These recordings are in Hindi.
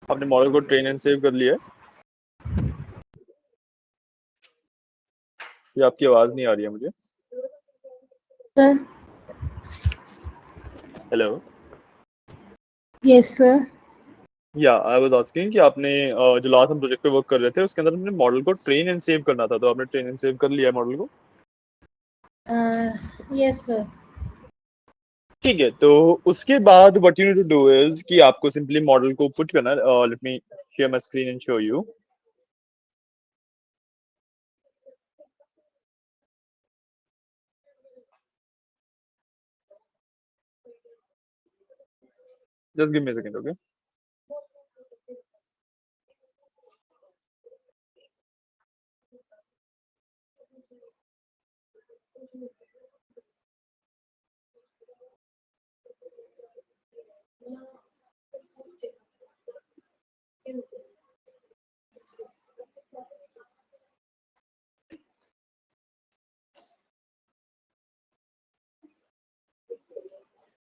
आपने मॉडल को ट्रेन एंड सेव कर लिया है? ये आपकी आवाज नहीं आ रही है मुझे। सर। हेलो। Yes sir. या आई वाज आस्किंग कि आपने जो लास्ट हम प्रोजेक्ट पे वर्क कर रहे थे उसके अंदर हमने मॉडल को ट्रेन एंड सेव करना था, तो आपने ट्रेन एंड सेव कर लिया है मॉडल को? Yes sir. ठीक है, तो उसके बाद what you need to do is कि आपको सिंपली मॉडल को पुट करना है। Let me share my screen and show you. Just give me a second, okay?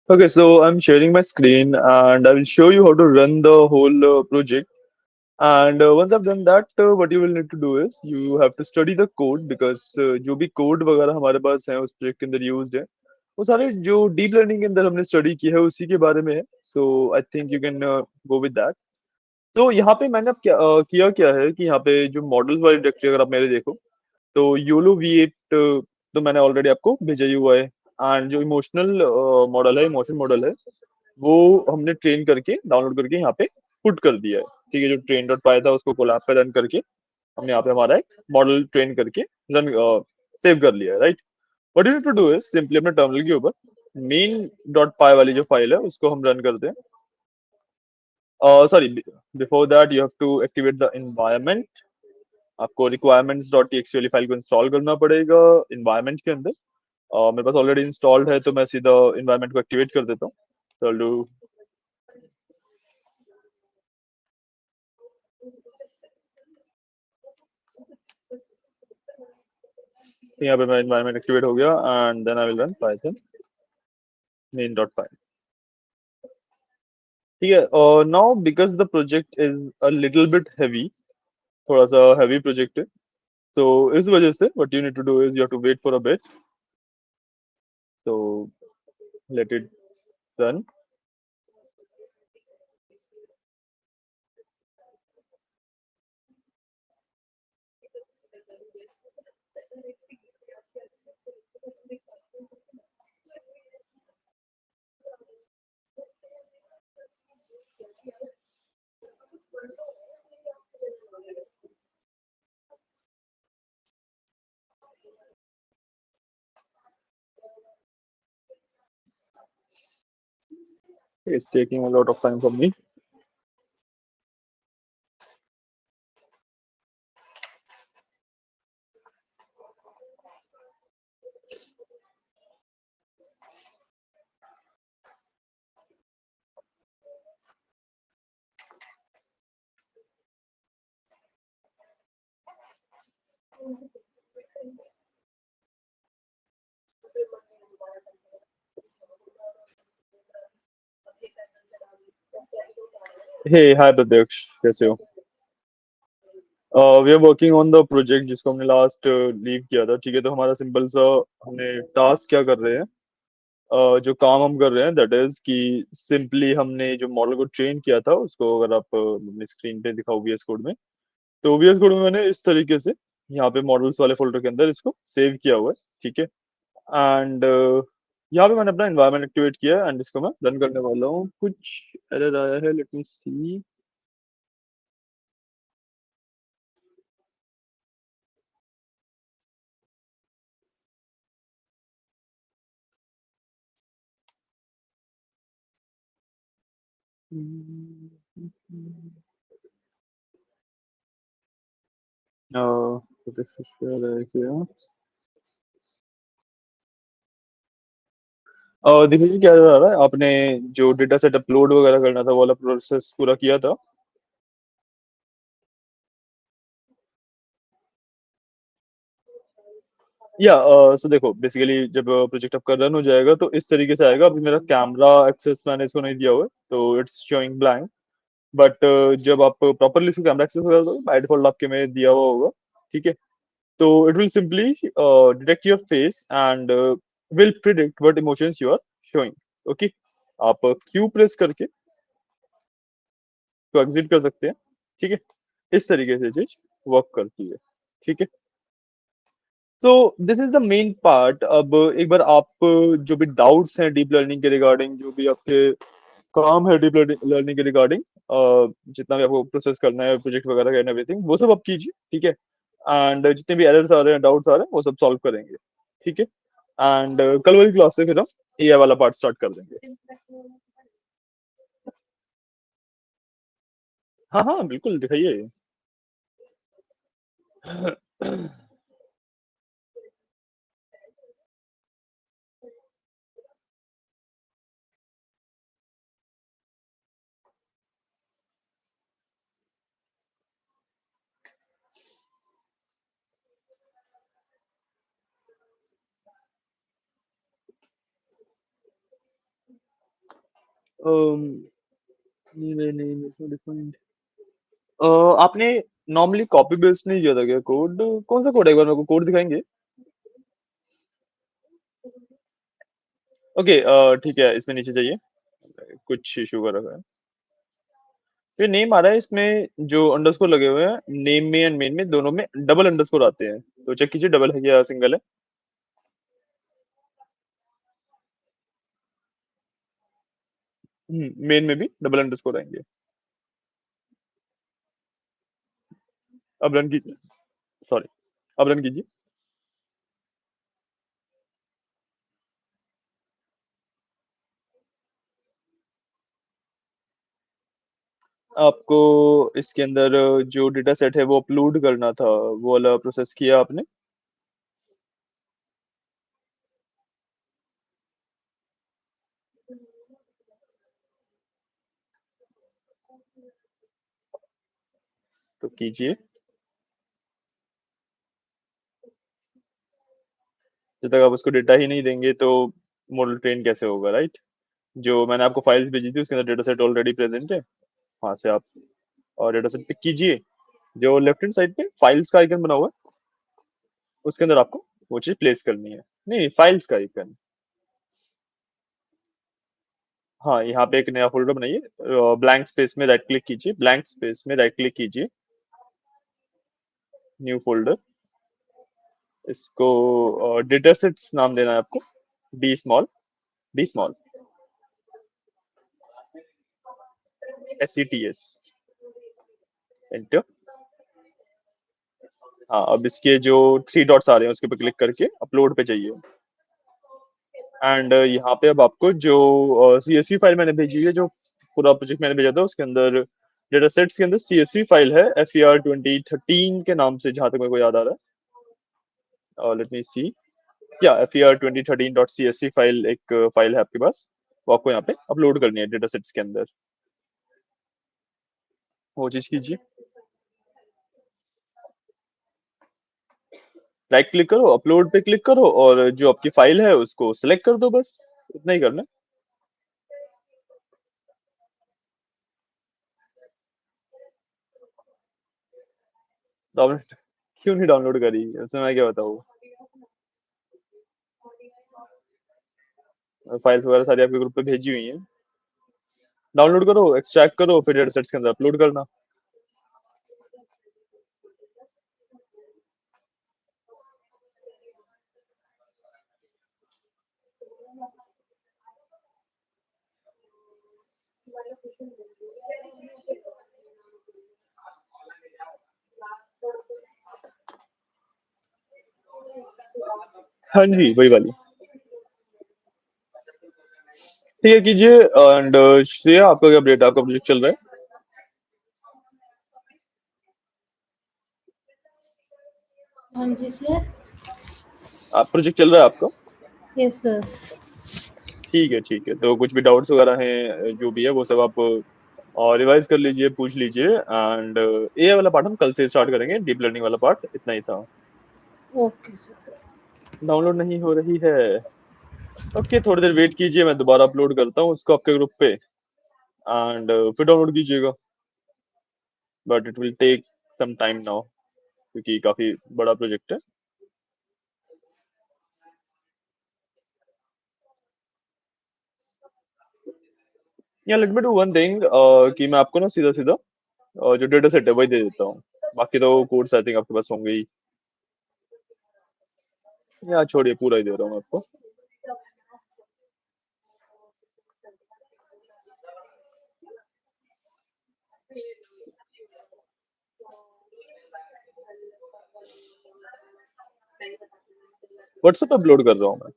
Okay, so I'm sharing my screen and I will show you how to run the whole project. And once I've done that, what you will need to do is you have to study the code because जो भी code वगैरह हमारे पास है उस project के अंदर used है, वो सारे जो deep learning के अंदर हमने study की है उसी के बारे में है. So I think you can go with that. तो यहाँ पे मैंने अब किया क्या है कि यहाँ पे जो मॉडल्स वाली डायरेक्टरी अगर आप मेरे देखो तो योलो V8 तो मैंने ऑलरेडी आपको भेजा ही हुआ है. एंड जो इमोशनल मॉडल है, इमोशन मॉडल है, वो हमने ट्रेन करके डाउनलोड करके यहाँ पे पुट कर दिया है. ठीक है, जो ट्रेन डॉट पाया था उसको कोलैब पे रन करके हमने यहाँ पे हमारा एक मॉडल ट्रेन करके रन सेव कर लिया है, right? What you need to do is simply अपने टर्मिनल के ऊपर मेन डॉट पाई वाली जो फाइल है उसको हम रन करते हैं. Sorry, before that you have to activate the environment. आपको रिक्वायरमेंट्स डॉट टीएक्सटी वाली फाइल को इंस्टॉल करना पड़ेगा इन्वायरमेंट के अंदर. मेरे पास ऑलरेडी इंस्टॉल्ड है तो मैं सीधा इन्वायरमेंट को एक्टिवेट कर देता हूँ. चलो, यहाँ पे मेरा इन्वायरमेंट एक्टिवेट हो गया and then I will run Python main dot py. ठीक है, और now because the project is a little bit heavy, थोड़ा सा हैवी प्रोजेक्ट है, तो इस वजह से what you need to do is you have to wait for a bit. तो let it run. It's taking a lot of time for me. Hey, hi Pratyaksh, कैसे हो? We are working on the project जिसको हमने लास्ट लीव किया था. ठीक है, तो हमारा सिंपल सा हमने टास्क क्या कर रहे हैं, जो काम हम कर रहे हैं दैट इज कि सिंपली हमने जो मॉडल को ट्रेन किया था उसको अगर आप अपनी स्क्रीन पे दिखाओ VS कोड में, तो VS कोड में मैंने इस तरीके से यहाँ पे मॉडल्स वाले फोल्डर के अंदर इसको सेव किया हुआ है. ठीक है, एंड यहाँ पे मैंने अपना एनवायरनमेंट एक्टिवेट किया है एंड इसको मैं रन करने वाला हूँ. कुछ एरर आया है, लेट मी सी. देखिए क्या हो रहा है, आपने जो डेटा सेट अपलोड वगैरह करना था वो वाला प्रोसेस पूरा किया था? या सो देखो बेसिकली जब प्रोजेक्ट आपका रन हो जाएगा तो इस तरीके से आएगा. अभी मेरा कैमरा एक्सेस मैंने इसको नहीं दिया हुआ है तो इट्स शोइंग ब्लैंक. बट जब आप प्रॉपरली उसको कैमरा एक्सेस वगैरह दोगे बाय डिफॉल्ट आपके में दिया हुआ होगा, ठीक है। तो it will simply detect your face and will predict what emotions you are showing. Okay, आप क्यू प्रेस करके तो एग्जिट कर सकते हैं, ठीक है। इस तरीके से चीज वर्क करती है, ठीक है। तो this is the main part. अब एक बार आप जो भी डाउट्स हैं डीप लर्निंग के रिगार्डिंग, जो भी आपके काम है डीप लर्निंग के रिगार्डिंग, जितना भी आपको प्रोसेस करना है प्रोजेक्ट वगैरह का एवरीथिंग, वो सब आप कीजिए, ठीक है। एंड जितने भी एरर्स आ रहे हैं डाउट्स आ रहे हैं वो सब सॉल्व करेंगे, ठीक है। एंड कल वाली क्लास से फिर हम ये वाला पार्ट स्टार्ट कर देंगे। हाँ हाँ बिल्कुल दिखाइए। नहीं नहीं नहीं डिफाइंड। आपने नॉर्मली कॉपी पेस्ट नहीं किया था क्या कोड? कौन सा कोड है, एक बार मेरे को कोड दिखाएंगे? ओके, ठीक है, इसमें नीचे जाइए। कुछ इशू कर रखा है। ये नेम आ रहा है इसमें, जो अंडरस्कोर लगे हुए हैं नेम में एंड मेन में दोनों में डबल अंडरस्कोर आते हैं, तो चेक कीजिए डबल है या सिंगल है। मेन में भी डबल अंडरस्कोर आएंगे। अब रन कीजिए। सॉरी, अब रन कीजिए। आपको इसके अंदर जो डेटा सेट है वो अपलोड करना था, वो वाला प्रोसेस किया आपने? तो कीजिए। जब तक आप उसको डेटा ही नहीं देंगे तो मॉडल ट्रेन कैसे होगा, राइट? जो मैंने आपको फाइल्स भेजी थी उसके अंदर डेटा सेट ऑलरेडी प्रेजेंट है, वहां से आप और डेटा सेट पिक कीजिए। जो लेफ्ट हैंड साइड पे फाइल्स का आइकन बना हुआ है उसके अंदर आपको वो चीज प्लेस करनी है। नहीं, फाइल्स का आइकन। हाँ, यहाँ पे एक नया फोल्डर बनाइए, ब्लैंक स्पेस में राइट क्लिक कीजिए, ब्लैंक स्पेस में राइट क्लिक कीजिए, न्यू फोल्डर। इसको डेटा सेट्स नाम देना है आपको, डी स्मॉल SETS, एंटर। हाँ, अब इसके जो थ्री डॉट्स आ रहे हैं उसके ऊपर क्लिक करके अपलोड पे जाइए। एंड यहाँ पे अब आपको जो CSV फाइल मैंने भेजी है, जो पूरा प्रोजेक्ट मैंने भेजा था उसके अंदर डेटा सेट्स के अंदर CSV फाइल है FER 2013 के नाम से, जहां तक मेरे को याद आ रहा है। लेट मी सी, या FER 2013.CSV फाइल एक फाइल है आपके पास, वो आपको यहाँ पे अपलोड करनी है डेटा सेट्स के अंदर। वो चीज कीजिए, राइट क्लिक करो, अपलोड पे क्लिक करो और जो आपकी फाइल है उसको सिलेक्ट कर दो, बस इतना ही करना है। डाउनलोड क्यों नहीं डाउनलोड करी, उसमें मैं क्या बताऊँ? फाइल्स वगैरह सारी आपके ग्रुप पे भेजी हुई हैं, डाउनलोड करो, एक्सट्रैक्ट करो, फिर डेटा सेट्स के अंदर अपलोड करना। हाँ जी, वही वाली। ठीक है, कीजिए। एंड श्रेया, आपका क्या अपडेट, आपका प्रोजेक्ट चल रहा है? हाँ जी सर। आप प्रोजेक्ट चल रहा है आपका? Yes sir. ठीक है ठीक है, तो कुछ भी डाउट्स वगैरह हैं जो भी है वो सब आप और रिवाइज कर लीजिए, पूछ लीजिए। एंड ये वाला पार्ट हम कल से स्टार्ट करेंगे, डीप लर्निंग वाला पार्ट इतना ही था। Okay sir. डाउनलोड नहीं हो रही है? ओके, थोड़ी देर वेट कीजिए, मैं दोबारा अपलोड करता हूँ उसको आपके ग्रुप पे, एंड फिर डाउनलोड कीजिएगा। But it will take some time now क्योंकि काफी बड़ा प्रोजेक्ट है. या let me do one thing कि मैं आपको ना सीधा सीधा जो डेटा सेट है वही दे देता हूँ. बाकी तो कोड्स आई थिंक आपके पास होंगे ही. या छोड़िए, पूरा ही दे रहा हूँ मैं आपको. व्हाट्सएप अपलोड कर रहा हूँ मैं.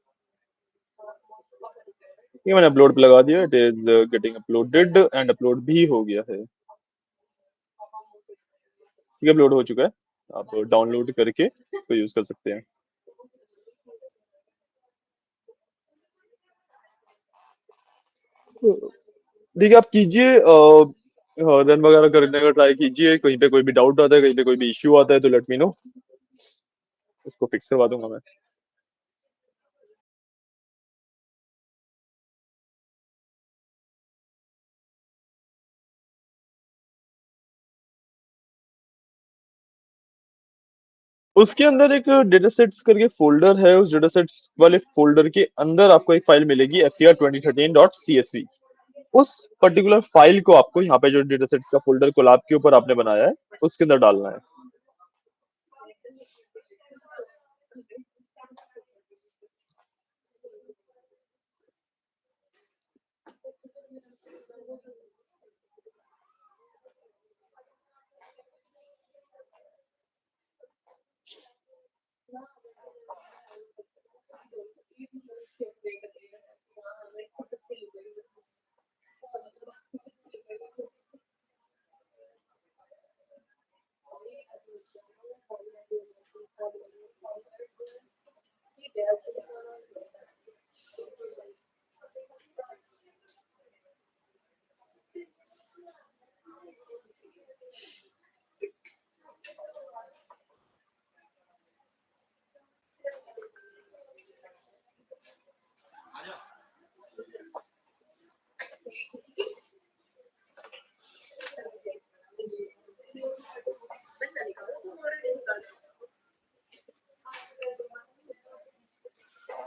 ये मैंने अपलोड पे लगा दिया. It is getting uploaded and upload भी हो गया है. ठीक है, अपलोड हो चुका है. आप डाउनलोड करके इसको यूज कर सकते हैं. ठीक है, आप कीजिए. रन वगैरह करने का ट्राई कीजिए. कहीं पे कोई भी डाउट आता है, कहीं पे कोई भी इश्यू आता है तो लेट मी नो. उसको फिक्स करवा दूंगा मैं. उसके अंदर एक डेटा सेट्स करके फोल्डर है. उस डेटा सेट्स वाले फोल्डर के अंदर आपको एक फाइल मिलेगी FER2013.CSV. उस पर्टिकुलर फाइल को आपको यहाँ पे जो डेटा सेट्स का फोल्डर कोलैब के ऊपर आपने बनाया है उसके अंदर डालना है.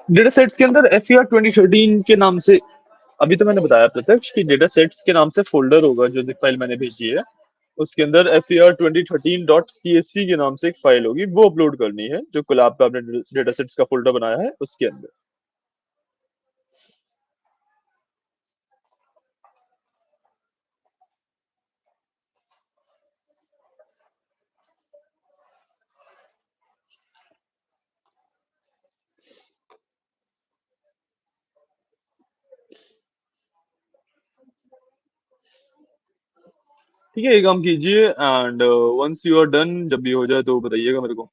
डेटा सेट्स के अंदर FER2013 के नाम से, अभी तो मैंने बताया प्रत्यक्ष कि डेटा सेट्स के नाम से फोल्डर होगा. जो फाइल मैंने भेजी है उसके अंदर FER2013.CSV के नाम से एक फाइल होगी. वो अपलोड करनी है जो कोलैब का आपने डेटा सेट्स का फोल्डर बनाया है उसके अंदर. ठीक है, ये काम कीजिए and once you are done, जब भी हो जाए तो बताइएगा मेरे को.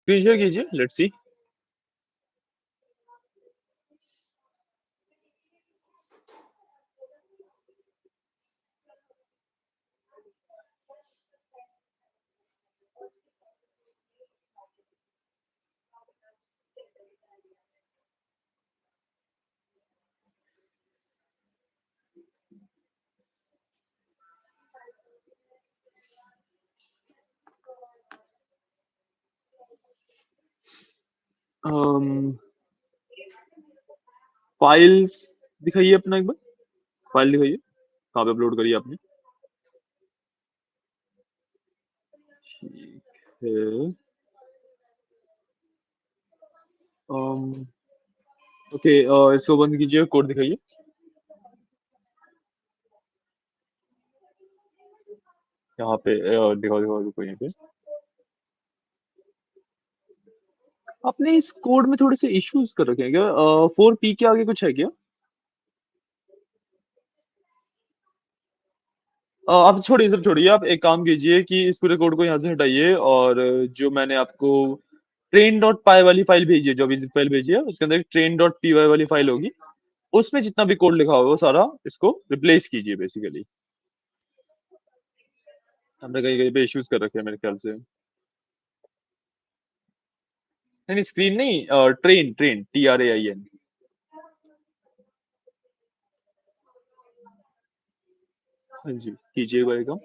कीजिए कीजिए, लेट्स सी. फाइल्स दिखाइए अपना एक बार। फाइल दिखाइए, कहाँ पे अपलोड करी आपने? ठीक है। ओके, इसको बंद कीजिए, कोड दिखाइए। यहाँ पे दिखाओ दिखाओ, रुको यहाँ पे। आपने इस कोड में थोड़े से इश्यूज कर रखे हैं क्या? 4P के आगे कुछ है क्या? आप छोड़िए, सब छोड़िए। आप एक काम कीजिए कि इस पूरे कोड को यहाँ से हटाइए, और जो मैंने आपको ट्रेन डॉट पाई वाली फाइल भेजी है, जो अभी zip फाइल भेजी है, उसके अंदर ट्रेन डॉट पी वाई वाली फाइल होगी। उसमें जितना भी कोड लिखा होगा वो सारा इसको रिप्लेस कीजिए बेसिकली। हमने कहीं कहीं पे इश्यूज कर रखे हैं मेरे ख्याल से। नहीं नहीं, स्क्रीन नहीं, ट्रेन ट्रेन TRAIN। हाँ जी, कीजिए एक बार काम।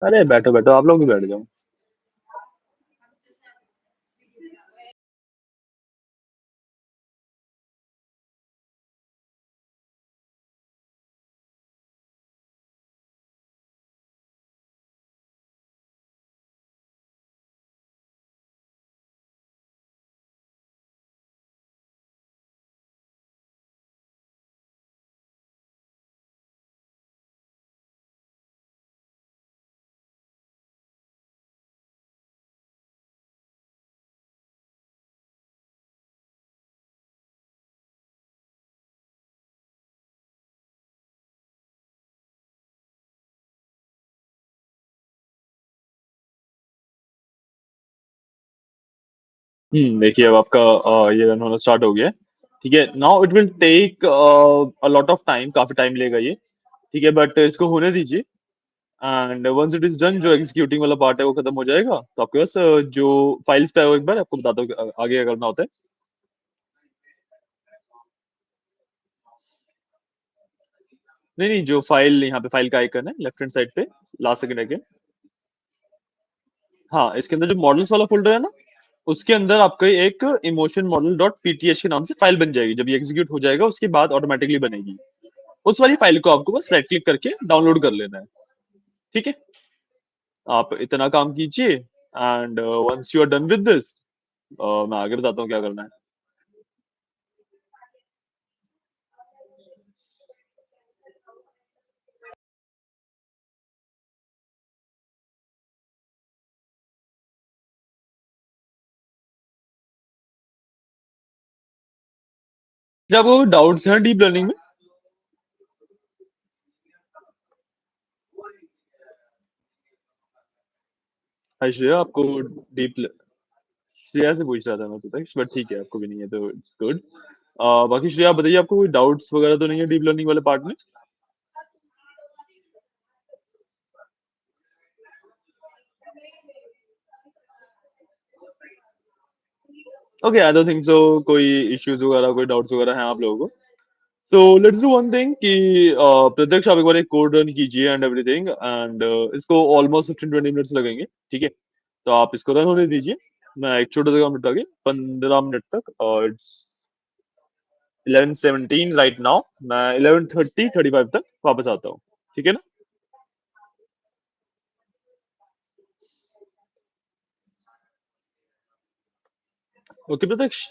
अरे बैठो बैठो, आप लोग भी बैठ जाओ। देखिए अब आपका ये रन होना स्टार्ट हो गया है। ठीक है, now it will take a lot of time, काफी टाइम लेगा ये। ठीक है, बट इसको होने दीजिए। And once it is done, जो एग्जीक्यूटिंग वाला पार्ट है वो खत्म हो जाएगा, तो आपके पास जो फाइल्स पे है वो एक बार आपको बताता हूँ कि आगे क्या करना होता है। नहीं नहीं, जो फाइल यहाँ पे फाइल का आइकन है लेफ्ट हैंड साइड पे, लास्ट सेकंड है। हाँ, इसके अंदर जो मॉडल्स वाला फोल्डर है ना, उसके अंदर आपका एक इमोशन मॉडल डॉट पीटीएच के नाम से फाइल बन जाएगी। जब ये एग्जीक्यूट हो जाएगा उसके बाद ऑटोमेटिकली बनेगी। उस वाली फाइल को आपको बस राइट क्लिक करके डाउनलोड कर लेना है। ठीक है, आप इतना काम कीजिए, and once you are done with this, मैं आगे बताता हूँ क्या करना है। जब आपको डाउट्स हैं डीप लर्निंग में? हाय श्रेया, आपको डीप श्रेया से पूछ रहा था मैं तो तक, बट ठीक है, आपको भी नहीं है तो इट्स गुड। बाकी श्रेया आप बताइए, आपको कोई डाउट्स वगैरह तो नहीं है डीप लर्निंग वाले पार्ट में? Okay, I don't think so कोई इश्यूज वगैरह, कोई डाउट्स वगैरह हैं आप लोगों को। तो लेट्स डू वन थिंग कि प्रत्यक्ष आप एक बार एक कोड रन कीजिए एंड एवरीथिंग, एंड इसको ऑलमोस्ट 15-20 मिनट्स लगेंगे। ठीक है, तो आप इसको रन होने दीजिए। मैं एक छोटा सा काम निपटा के 15 मिनट तक, और इट्स 11:17 राइट नाउ, मैं 11:35 तक वापस आता हूँ। ठीक है ना? ओके प्रत्यक्ष।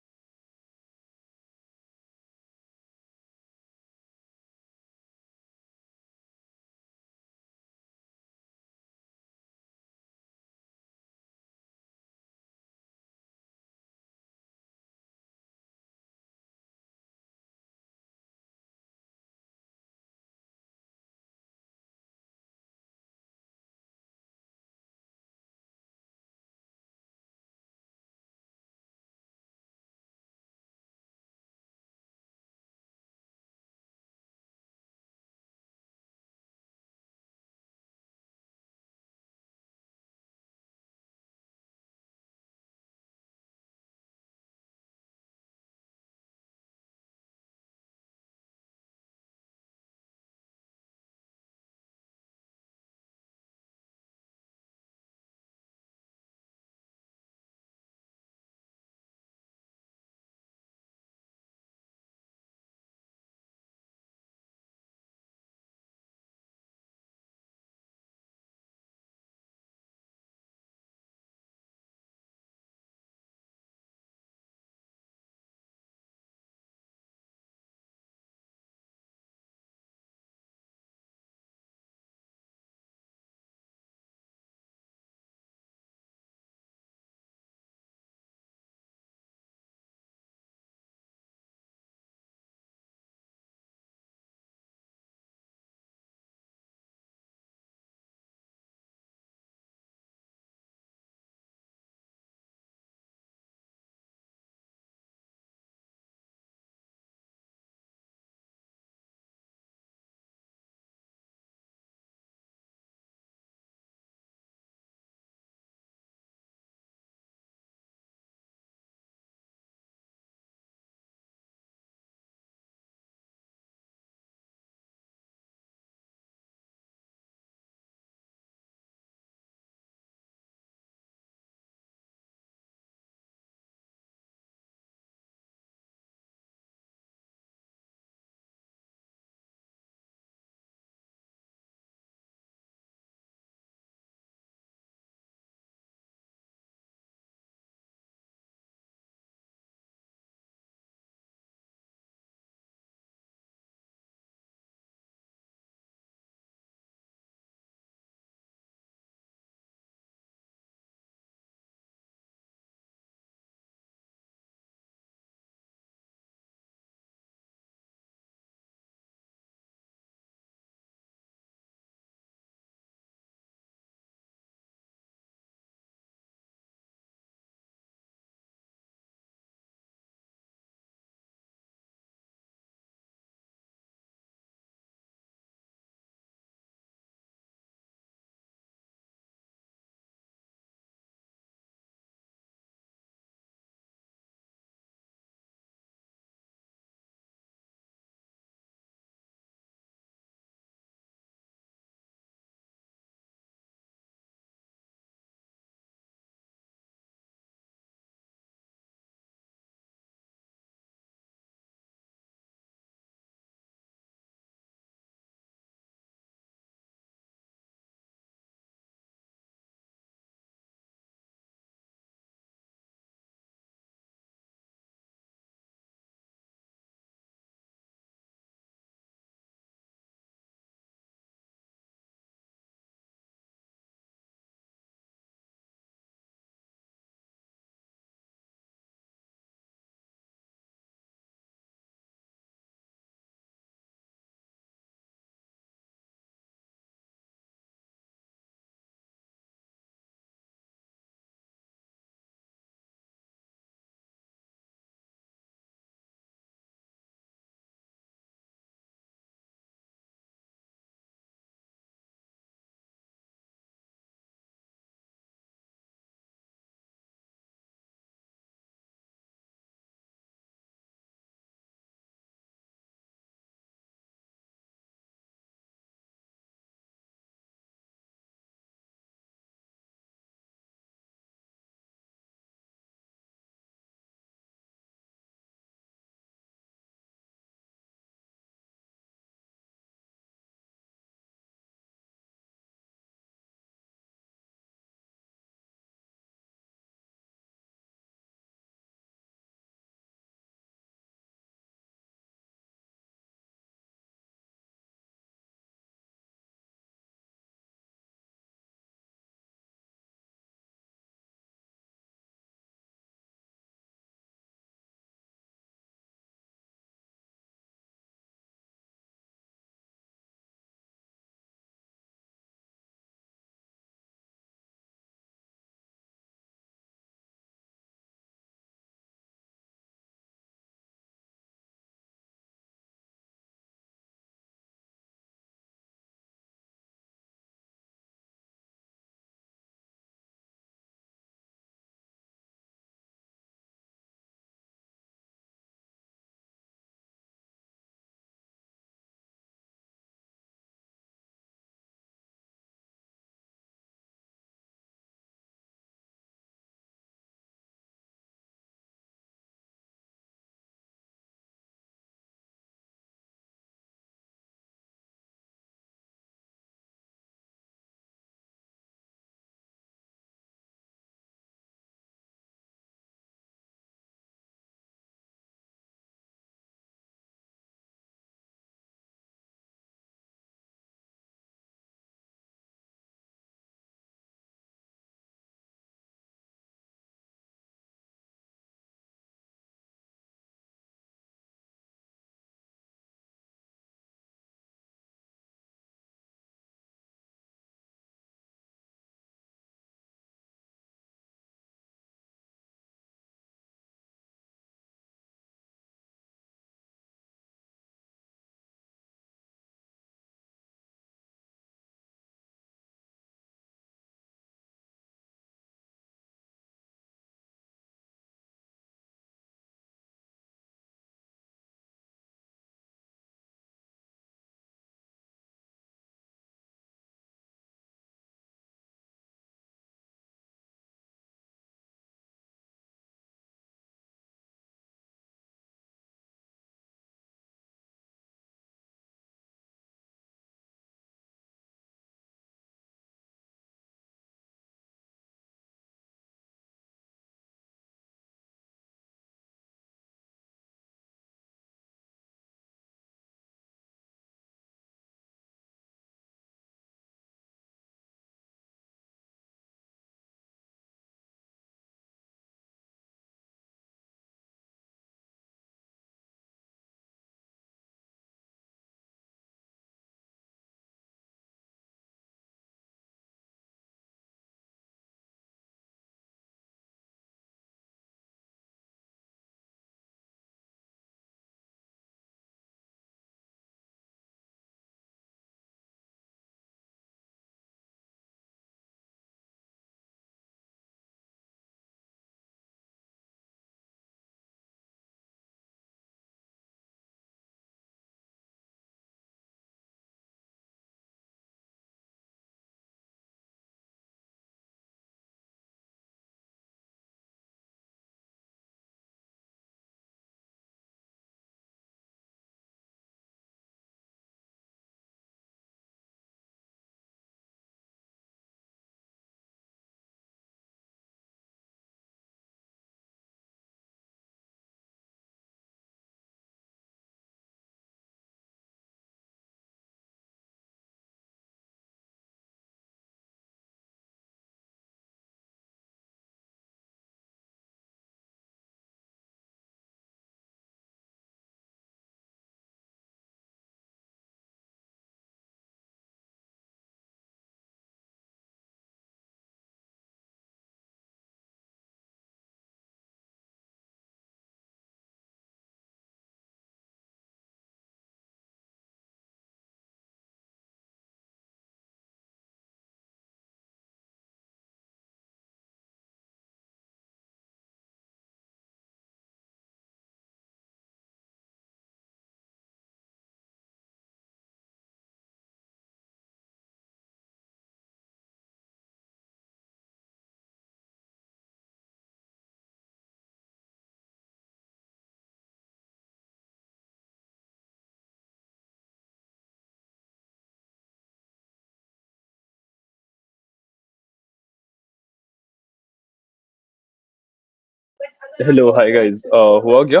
हेलो हाय गाइस, हुआ क्या?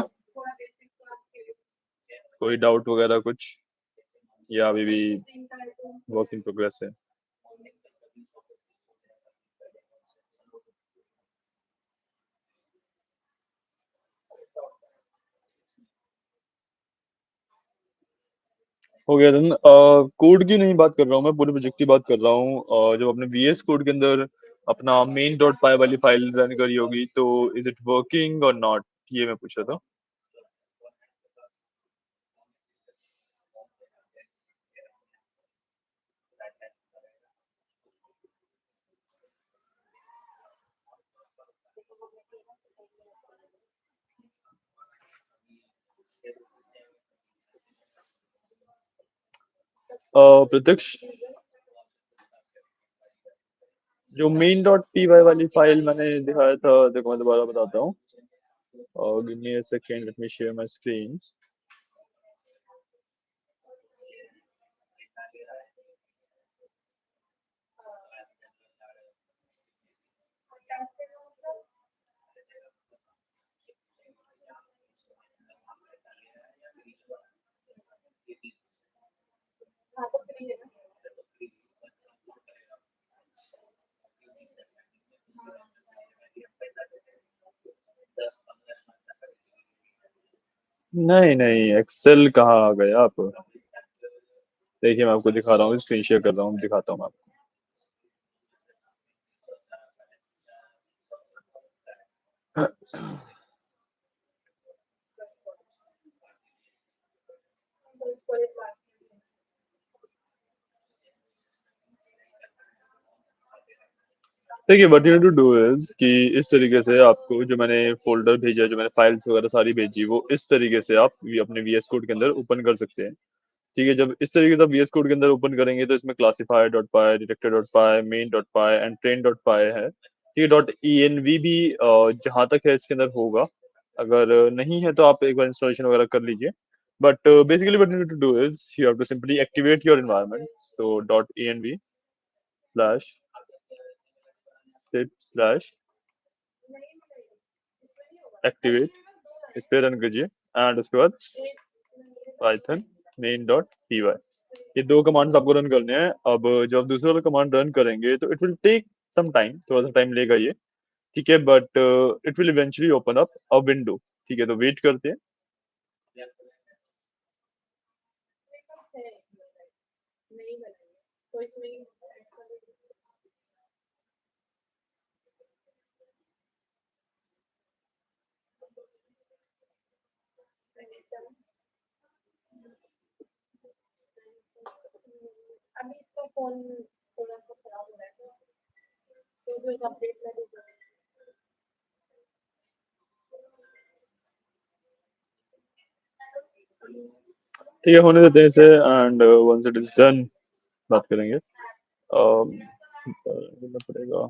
कोई डाउट वगैरह कुछ, या अभी भी वर्क इन प्रोग्रेस है? हो गया देन। कोड की नहीं बात कर रहा हूँ, मैं पूरे प्रोजेक्ट की बात कर रहा हूँ। जब आपने वीएस कोड के अंदर अपना मेन डॉट पाई वाली फाइल रन करी होगी, तो इज इट वर्किंग और नॉट, ये मैं पूछ रहा था। प्रत्यक्ष, जो मेन डॉट पी वाई वाली फाइल मैंने दिखाया था, देखो मैं दोबारा बताता हूँ। Give me a second, late me share my screen. नहीं नहीं, एक्सेल कहाँ आ गए आप? देखिए मैं आपको दिखा रहा हूँ, स्क्रीन शेयर कर रहा हूँ, दिखाता हूँ मैं आपको। देखिए what you need to do is कि इस तरीके से आपको जो मैंने फोल्डर भेजा, जो मैंने फाइल्स वगैरह सारी भेजी, वो इस तरीके से आप अपने वीएस कोड के अंदर ओपन कर सकते हैं। ठीक है, जब इस तरीके से आप वीएस कोड के अंदर ओपन करेंगे तो इसमें classifier dot py, detector dot py, main dot py and train dot py है। ठीक है, डॉट env भी जहाँ तक है इसके अंदर होगा। अगर नहीं है तो आप एक बार इंस्टॉलेशन वगैरह कर लीजिए। But basically what you need to do is you have to simply activate your environment. So dot env slash slash activate, इस पे रन कीजिए एंड उसके बाद python main dot P Y, ये दो कमांड्स आपको रन करने हैं। अब जब आप दूसरे वाला कमांड रन करेंगे तो it will take some time, थोड़ा सा टाइम लेगा ये। ठीक है, but it will eventually open up a window. ठीक है, तो वेट करते हैं। ठीक है, होने देते हैं इसे and once it is done बात करेंगे। करना पड़ेगा।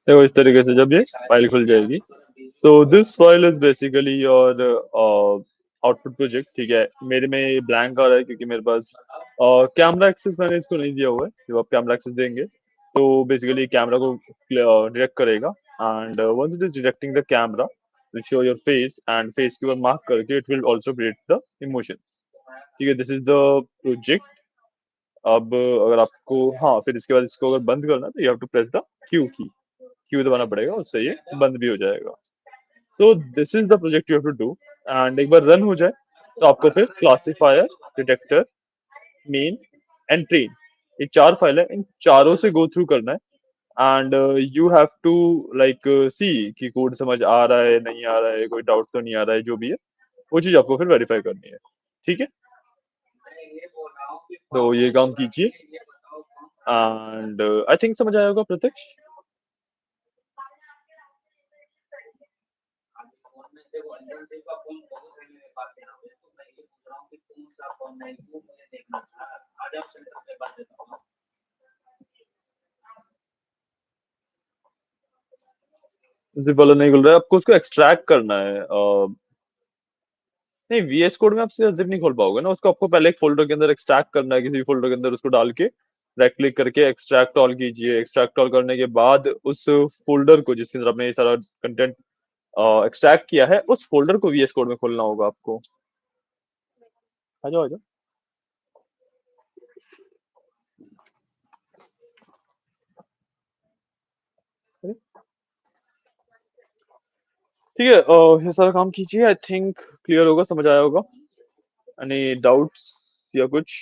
देखो इस तरीके से जब ये फाइल खुल जाएगी, तो this file is basically your output project. ठीक है, मेरे में ब्लैंक आ रहा है क्योंकि मेरे पास कैमरा एक्सेस मैंने इसको नहीं दिया हुआ है। जब आप कैमरा एक्सेस देंगे तो बेसिकली कैमरा को डिटेक्ट करेगा and once it is detecting the camera will show your face and face के ऊपर मार्क करके it will also create the emotion. ठीक है, दिस इज द प्रोजेक्ट। अब अगर आपको, हाँ, फिर इसके बाद इसको अगर बंद करना है तो you have to press the Q key, Q दबाना पड़ेगा, उससे ये बंद भी हो जाएगा। तो this is the project you have to do. And एक बार रन हो जाए तो आपको फिर classifier, detector, main and train, ये चार फाइल है, इन चारों से गो थ्रू करना है। And you have to like see कि कोड समझ आ रहा है नहीं आ रहा है, कोई डाउट तो नहीं आ रहा है, जो भी है वो चीज आपको फिर वेरीफाई करनी है। ठीक है, तो ये काम कीजिए एंड आई थिंक समझ आया होगा प्रत्यक्ष। जिप वाला नहीं खुल रहा है, आपको उसको एक्सट्रैक्ट करना है। नहीं, वीएस कोड में आप सीधा जिप नहीं खोल पाओगे ना, उसको आपको पहले एक फोल्डर के अंदर एक्सट्रैक्ट करना है, किसी भी फोल्डर के अंदर उसको डाल के राइट क्लिक करके एक्सट्रैक्ट ऑल कीजिए। एक्सट्रैक्ट ऑल करने के बाद उस फोल्डर को जिसके अंदर आपने ये सारा कंटेंट एक्सट्रैक्ट किया है, उस फोल्डर को वीएस कोड में खोलना होगा आपको। आ जाओ आ जाओ। अरे, ठीक है, ये सारा काम कीजिए। आई थिंक क्लियर होगा, समझ आया होगा। एनी डाउट्स या कुछ?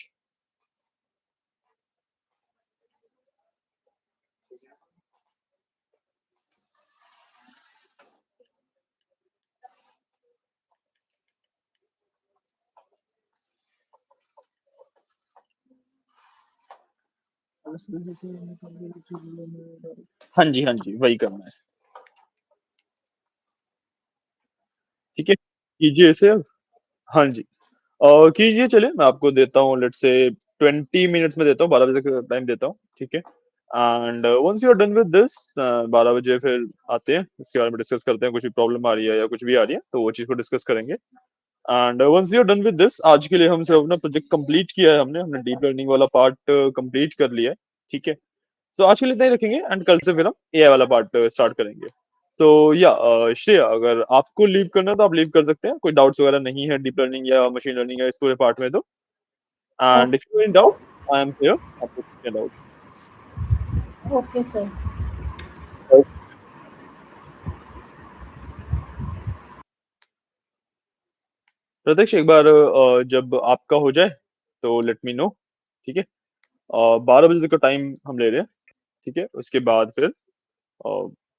हाँ जी हाँ जी, वही करना है। ठीक है, कीजिए इसे अब। हाँ जी, और कीजिए। चलिए मैं आपको देता हूँ, लेट्स से 20 मिनट्स में देता हूँ, 12 बजे तक टाइम देता हूँ, ठीक है। And once you are done with this, 12 बजे फिर आते हैं, इसके बारे में डिस्कस करते हैं। कुछ भी प्रॉब्लम आ रही है या कुछ भी आ रही है तो वो चीज़ को डिस्कस करेंगे। And once you are done with this, आज के लिए हम सिर्फ अपना प्रोजेक्ट कंप्लीट किया है, हमने हमने डीप लर्निंग वाला पार्ट कंप्लीट कर लिया है, ठीक है। तो आज के लिए इतना ही रखेंगे, एंड कल से फिर हम एआई वाला पार्ट स्टार्ट करेंगे। तो या श्रेया, अगर आपको लीव करना है तो आप लीव कर सकते हैं, कोई डाउट्स वगैरह नहीं है डीप लर्निंग या मशीन लर्निंग या इस पूरे पार्ट में तो। And if you in doubt, I am here, आप पूछ सकते हैं डाउट। Okay sir. प्रत्यक्ष, एक बार जब आपका हो जाए तो लेट मी नो, ठीक है। 12 बजे तक का टाइम हम ले रहे हैं, ठीक है। उसके बाद फिर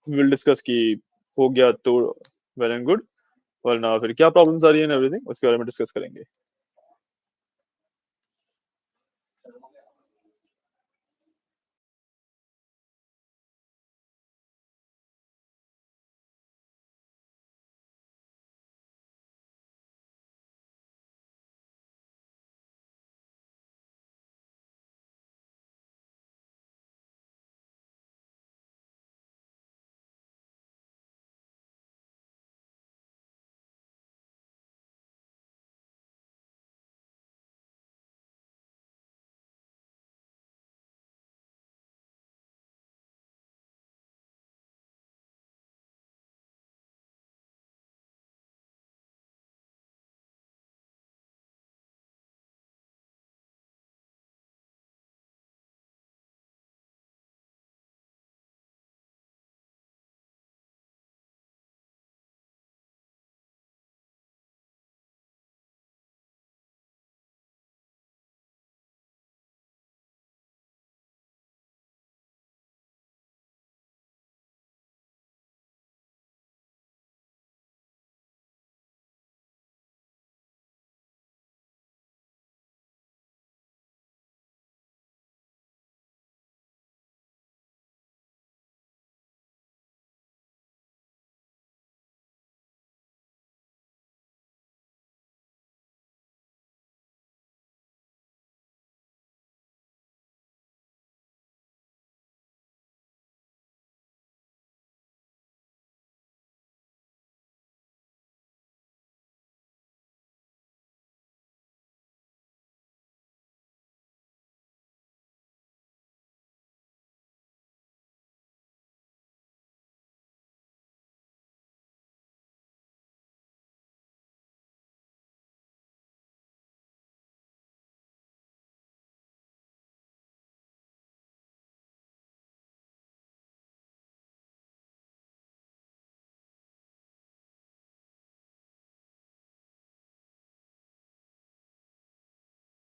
विल डिस्कस कि हो गया तो वेल एंड गुड, वरना फिर क्या प्रॉब्लम्स आ रही है एवरीथिंग उसके बारे में डिस्कस करेंगे।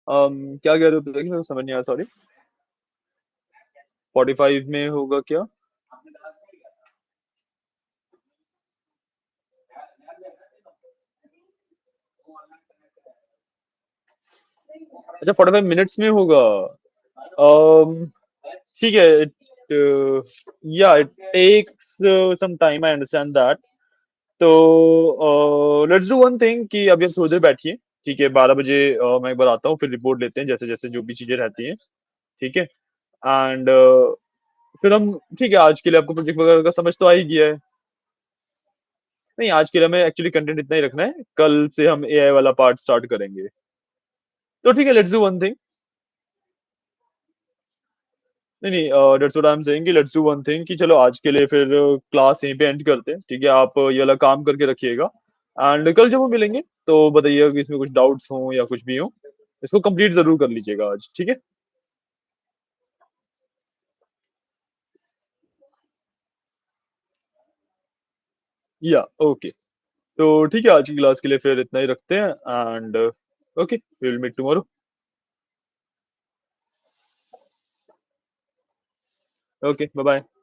क्या कह रहे हो? देखिए, मेरे को समझ नहीं आया, सॉरी। 45 में होगा क्या? अच्छा, 45 मिनट्स में होगा। um, ठीक है। इट या it takes some time, I understand that. तो लेट्स डू वन थिंग कि अभी हम थोड़ी देर बैठिए, ठीक है। 12 बजे मैं एक बार आता हूँ, फिर रिपोर्ट लेते हैं जैसे जैसे जो भी चीजें रहती हैं, ठीक है। एंड फिर हम, ठीक है, आज के लिए आपको प्रोजेक्ट वगैरह का समझ तो आ ही गया है। नहीं, आज के लिए हमें एक्चुअली कंटेंट इतना ही रखना है, कल से हम एआई वाला पार्ट स्टार्ट करेंगे। तो ठीक है, लेट्स डू वन थिंग। नहीं नहीं, that's what I am saying कि लेट्स डू वन थिंग कि चलो आज के लिए फिर क्लास यहीं पे एंड करते हैं, ठीक है? आप ये वाला काम करके रखिएगा, एंड कल जब हम मिलेंगे तो बताइएगा कि इसमें कुछ डाउट्स हों या कुछ भी हो, इसको कंप्लीट जरूर कर लीजिएगा आज, ठीक है? या ओके। तो ठीक है, आज की क्लास के लिए फिर इतना ही रखते हैं, and okay, we will meet tomorrow. Okay, bye bye.